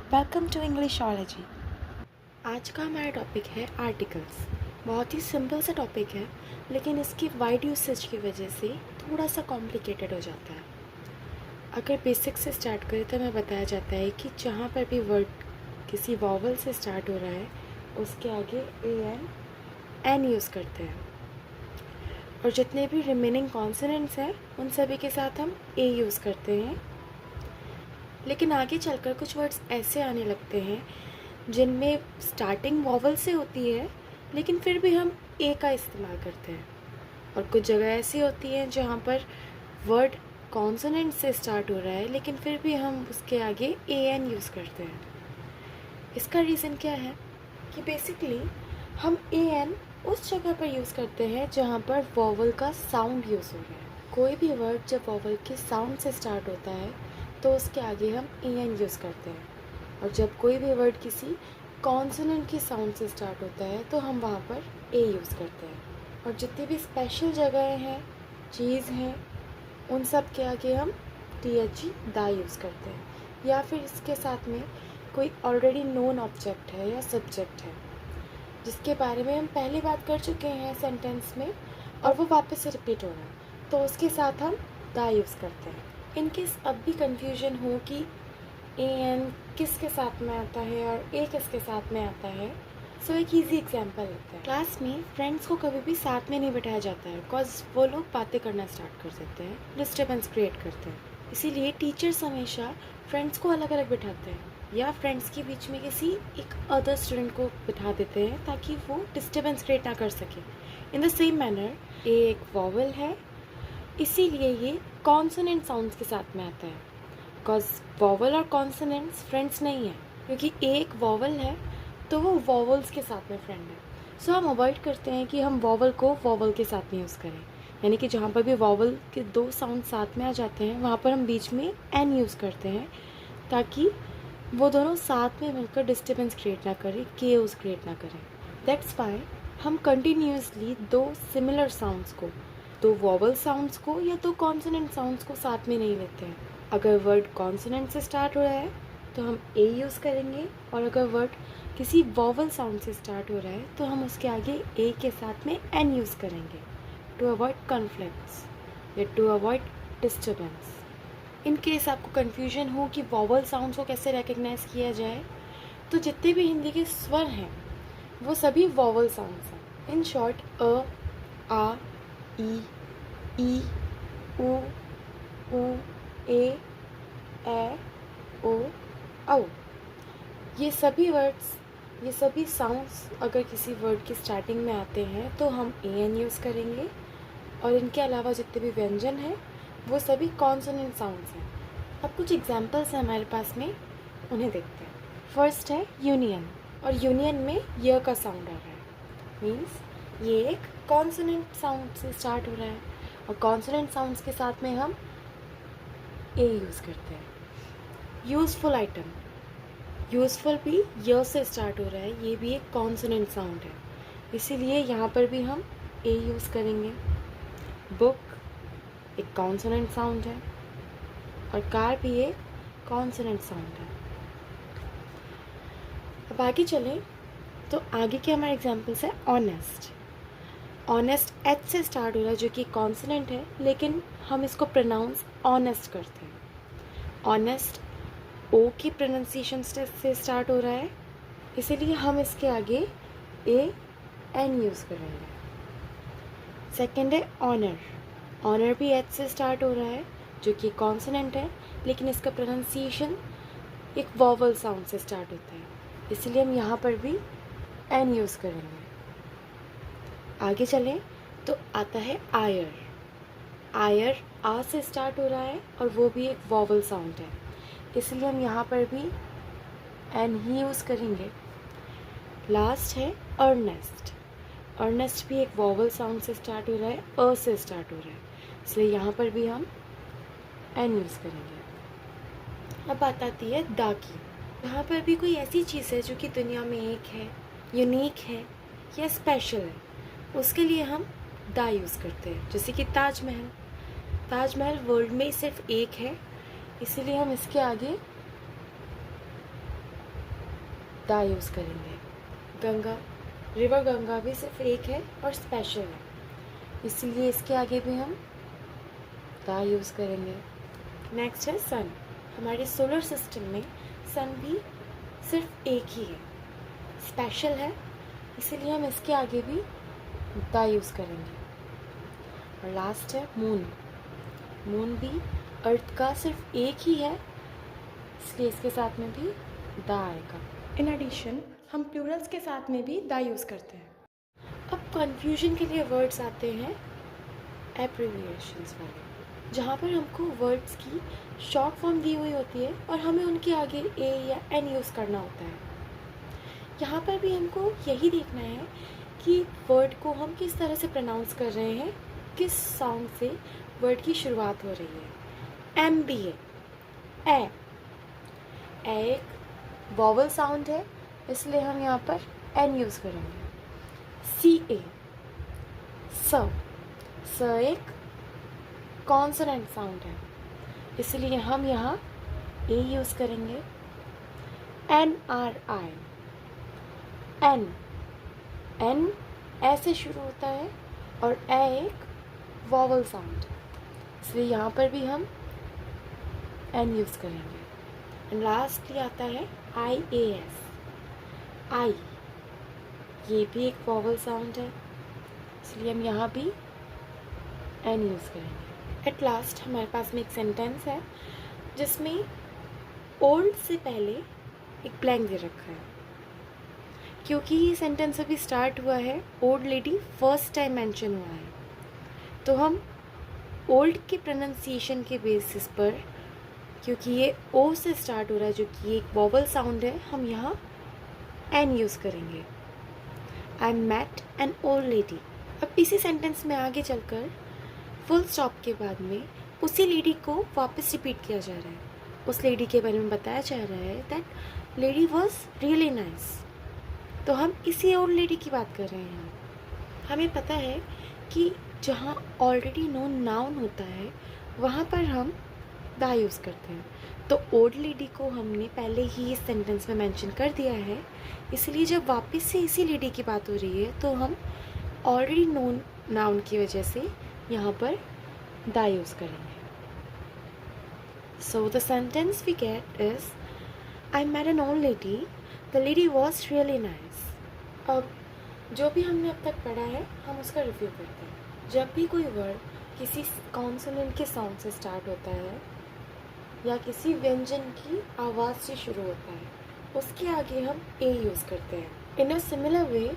Welcome to इंग्लिशोलॉजी। आज का हमारा टॉपिक है आर्टिकल्स। बहुत ही सिंपल सा टॉपिक है, लेकिन इसकी वाइड यूसेज की वजह से थोड़ा सा कॉम्प्लिकेटेड हो जाता है। अगर बेसिक से स्टार्ट करें तो हमें बताया जाता है कि जहाँ पर भी वर्ड किसी वॉवल से स्टार्ट हो रहा है उसके आगे एन यूज़ करते हैं, और जितने भी रिमेनिंग कॉन्सोनेंट्स हैं उन सभी के साथ हम ए यूज़ करते हैं। लेकिन आगे चलकर कुछ वर्ड्स ऐसे आने लगते हैं जिनमें स्टार्टिंग वॉवल से होती है, लेकिन फिर भी हम ए का इस्तेमाल करते हैं। और कुछ जगह ऐसी होती हैं जहाँ पर वर्ड कॉन्सोनेंट से स्टार्ट हो रहा है, लेकिन फिर भी हम उसके आगे ए एन यूज़ करते हैं। इसका रीज़न क्या है कि बेसिकली हम ए एन उस जगह पर यूज़ करते हैं जहाँ पर वॉवल का साउंड यूज़ हो रहा है। कोई भी वर्ड जब वॉवल के साउंड से स्टार्ट होता है तो उसके आगे हम ए एन यूज़ करते हैं, और जब कोई भी वर्ड किसी कॉन्सोनेंट की साउंड से स्टार्ट होता है तो हम वहाँ पर ए यूज़ करते हैं। और जितनी भी स्पेशल जगहें हैं, चीज़ हैं, उन सब के आगे हम टी एच जी दा यूज़ करते हैं, या फिर इसके साथ में कोई ऑलरेडी नोन ऑब्जेक्ट है या सब्जेक्ट है जिसके बारे में हम पहले बात कर चुके हैं सेंटेंस में और वो वापस से रिपीट हो रहा है, तो उसके साथ हम दा यूज़ करते हैं। इनकेस अब भी कंफ्यूजन हो कि ए एन किसके साथ में आता है और ए किसके साथ में आता है, सो एक ईजी एग्जांपल लेते हैं। क्लास में फ्रेंड्स को कभी भी साथ में नहीं बिठाया जाता है, बिकॉज वो लोग बातें करना स्टार्ट कर देते हैं, डिस्टर्बेंस क्रिएट करते हैं। इसीलिए टीचर्स हमेशा फ्रेंड्स को अलग अलग बिठाते हैं, या फ्रेंड्स के बीच में किसी एक अदर स्टूडेंट को बिठा देते हैं ताकि वो डिस्टर्बेंस क्रिएट ना कर सके। इन द सेम मैनर ए एक वॉवल है, इसीलिए ये कॉन्सोनेंट साउंड्स के साथ में आता है, बिकॉज वॉवल और कॉन्सोनेंट्स फ्रेंड्स नहीं है, क्योंकि ए एक वॉवल है तो वो वॉवल्स के साथ में फ्रेंड है। सो हम अवॉइड करते हैं कि हम वॉवल को वॉवल के साथ में यूज़ करें, यानी कि जहाँ पर भी वॉवल के दो साउंड साथ में आ जाते हैं वहाँ पर हम बीच में एन यूज़ करते हैं, ताकि वो दोनों साथ में मिलकर डिस्टर्बेंस क्रिएट ना करें, केओस क्रिएट ना करें। दैट्स वाई हम कंटिन्यूसली दो सिमिलर साउंड्स को, दो वॉवल साउंड्स को या दो कॉन्सोनेंट साउंड्स को साथ में नहीं लेते हैं। अगर वर्ड कॉन्सोनेंट से स्टार्ट हो रहा है तो हम ए यूज़ करेंगे, और अगर वर्ड किसी वॉवल साउंड से स्टार्ट हो रहा है तो हम उसके आगे ए के साथ में एन यूज़ करेंगे, टू अवॉइड कॉन्फ्लिक्ट्स या to avoid disturbance. In case आपको कन्फ्यूजन हो कि वॉवल साउंड्स को कैसे रिकग्नाइज किया जाए, तो जितने भी हिंदी के स्वर हैं वो सभी वॉवल साउंड्स हैं। इन शॉर्ट अ, आ, ई, उ, ए, ओ, औ। ये सभी वर्ड्स, ये सभी साउंड्स अगर किसी वर्ड की स्टार्टिंग में आते हैं तो हम ए एन यूज़ करेंगे, और इनके अलावा जितने भी व्यंजन हैं वो सभी कॉन्सोनेंट साउंड्स हैं। अब कुछ एग्जांपल्स हैं हमारे पास में, उन्हें देखते हैं। फर्स्ट है यूनियन, और यूनियन में य का साउंड आ रहा है, मीन्स ये एक कॉन्सोनेंट साउंड से स्टार्ट हो रहा है, और कॉन्सोनेंट साउंड्स के साथ में हम ए यूज़ करते हैं। यूज़फुल आइटम, यूज़फुल भी य से स्टार्ट हो रहा है, ये भी एक कॉन्सोनेंट साउंड है, इसीलिए यहाँ पर भी हम ए यूज़ करेंगे। बुक एक कॉन्सोनेंट साउंड है, और कार भी एक कॉन्सोनेंट साउंड है। अब आगे चलें तो आगे के हमारे एग्जाम्पल्स है ऑनेस्ट। ऑनेस्ट एच से स्टार्ट हो रहा है जो कि कॉन्सोनेंट है, लेकिन हम इसको प्रोनाउंस ऑनेस्ट करते हैं। ऑनेस्ट ओ की प्रोनाउंसिएशन से स्टार्ट हो रहा है, इसीलिए हम इसके आगे ए एन यूज़ करेंगे। सेकेंड है ऑनर, ऑनर भी एच से स्टार्ट हो रहा है जो कि कॉन्सोनेंट है, लेकिन इसका प्रोनाउंसिएशन एक वॉवल साउंड से स्टार्ट होता है, इसलिए हम यहाँ पर भी एन यूज़ करेंगे। आगे चलें तो आता है आयर। आयर आ से स्टार्ट हो रहा है और वो भी एक वॉवल साउंड है, इसलिए हम यहाँ पर भी एन ही यूज़ करेंगे। लास्ट है अर्नेस्ट। अर्नेस्ट भी एक वॉवल साउंड से स्टार्ट हो रहा है, अ से स्टार्ट हो रहा है, इसलिए यहाँ पर भी हम एन यूज़ करेंगे। अब बात आती है दा की। यहाँ पर भी कोई ऐसी चीज़ है जो कि दुनिया में एक है, यूनिक है या स्पेशल है, उसके लिए हम दा यूज़ करते हैं। जैसे कि ताजमहल, ताजमहल वर्ल्ड में सिर्फ एक है, इसीलिए हम इसके आगे द यूज़ करेंगे। गंगा, रिवर गंगा भी सिर्फ एक है और स्पेशल है, इसीलिए इसके आगे भी हम द यूज़ करेंगे। नेक्स्ट है सन। हमारे सोलर सिस्टम में सन भी सिर्फ एक ही है, स्पेशल है, इसीलिए हम इसके आगे भी द यूज़ करेंगे। और लास्ट है मून। मून भी अर्थ का सिर्फ एक ही है, इसलिए इसके साथ में भी द आएगा। इन एडिशन हम प्लूरल्स के साथ में भी द यूज़ करते हैं। अब कन्फ्यूजन के लिए वर्ड्स आते हैं एब्रिविएशंस वाले, जहाँ पर हमको वर्ड्स की शॉर्ट फॉर्म दी हुई होती है और हमें उनके आगे ए या एन यूज़ करना होता है। यहाँ पर भी हमको यही देखना है कि वर्ड को हम किस तरह से प्रोनाउंस कर रहे हैं, किस साउंड से वर्ड की शुरुआत हो रही है। एम भी है, ए एक वॉवल साउंड है, इसलिए हम यहाँ पर एन यूज़ करेंगे। सी ए, स एक कॉन्सोनेंट साउंड है, इसलिए हम यहाँ ए यूज़ करेंगे। एन आर आई, एन ऐसे शुरू होता है और ए एक वॉवल साउंड, इसलिए यहाँ पर भी हम एन यूज़ करेंगे। एंड लास्टली आता है आई ए एस, आई, ये भी एक वॉवल साउंड है, इसलिए हम यहाँ भी एन यूज़ करेंगे। एट लास्ट हमारे पास में एक सेंटेंस है जिसमें ओल्ड से पहले एक ब्लैंक दे रखा है, क्योंकि ये सेंटेंस अभी स्टार्ट हुआ है, old lady first time mention हुआ है, तो हम ओल्ड के प्रोनाउंसिएशन के बेसिस पर, क्योंकि ये ओ से स्टार्ट हो रहा है जो कि एक वॉवल साउंड है, हम यहाँ एन यूज़ करेंगे। I met an old lady. अब इसी सेंटेंस में आगे चलकर फुल स्टॉप के बाद में उसी लेडी को वापस रिपीट किया जा रहा है, उस लेडी के बारे में बताया जा रहा है that lady was really nice. तो हम इसी ओल्ड लेडी की बात कर रहे हैं। हमें पता है कि जहाँ ऑलरेडी नोन नाउन होता है वहाँ पर हम द यूज़ करते हैं, तो ओल्ड लेडी को हमने पहले ही इस सेंटेंस में मेंशन कर दिया है, इसलिए जब वापस से इसी लेडी की बात हो रही है तो हम ऑलरेडी नोन नाउन की वजह से यहाँ पर द यूज़ करेंगे। So the sentence we get is I met an old lady, the lady was really nice. अब जो भी हमने अब तक पढ़ा है हम उसका रिव्यू करते हैं। जब भी कोई वर्ड किसी कॉन्सोनेंट के साउंड से स्टार्ट होता है या किसी व्यंजन की आवाज़ से शुरू होता है, उसके आगे हम ए यूज़ करते हैं। इन अ सिमिलर वे,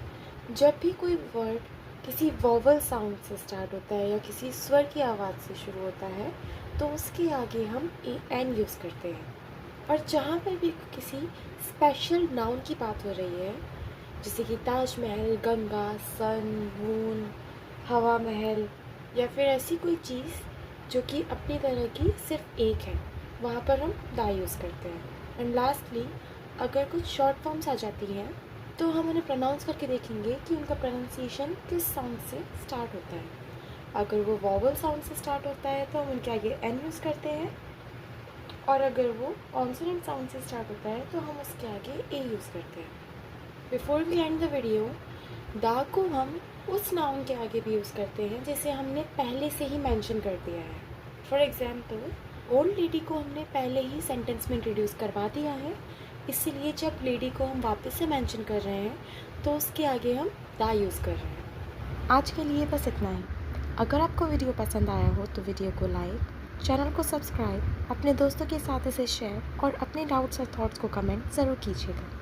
जब भी कोई वर्ड किसी वॉवल साउंड से स्टार्ट होता है या किसी स्वर की आवाज़ से शुरू होता है तो उसके आगे हम ए एन यूज़ करते हैं। और जहाँ पर भी किसी स्पेशल नाउन की बात हो रही है, जैसे कि ताजमहल, गंगा, सन, मून, हवा महल, या फिर ऐसी कोई चीज़ जो कि अपनी तरह की सिर्फ एक है, वहाँ पर हम द यूज़ करते हैं। एंड लास्टली, अगर कुछ शॉर्ट फॉर्म्स आ जाती हैं तो हम उन्हें प्रोनाउंस करके देखेंगे कि उनका प्रोनाउंसिएशन किस साउंड से स्टार्ट होता है। अगर वो वॉवल साउंड से स्टार्ट होता है तो हम उनके आगे एन यूज़ करते हैं, और अगर वो कॉन्सोनेंट साउंड से स्टार्ट होता है तो हम उसके आगे ए यूज़ करते हैं। Before we end the video, the को हम उस नाउन के आगे भी यूज़ करते हैं जिसे हमने पहले से ही मेंशन कर दिया है। फॉर एग्जांपल, ओल्ड लेडी को हमने पहले ही सेंटेंस में इंट्रोड्यूस करवा दिया है, इसीलिए जब लेडी को हम वापस से मेंशन कर रहे हैं तो उसके आगे हम द यूज़ कर रहे हैं। आज के लिए बस इतना ही। अगर आपको वीडियो पसंद आया हो तो वीडियो को लाइक, चैनल को सब्सक्राइब, अपने दोस्तों के साथ इसे शेयर और अपने डाउट्स और थॉट्स को कमेंट ज़रूर कीजिएगा।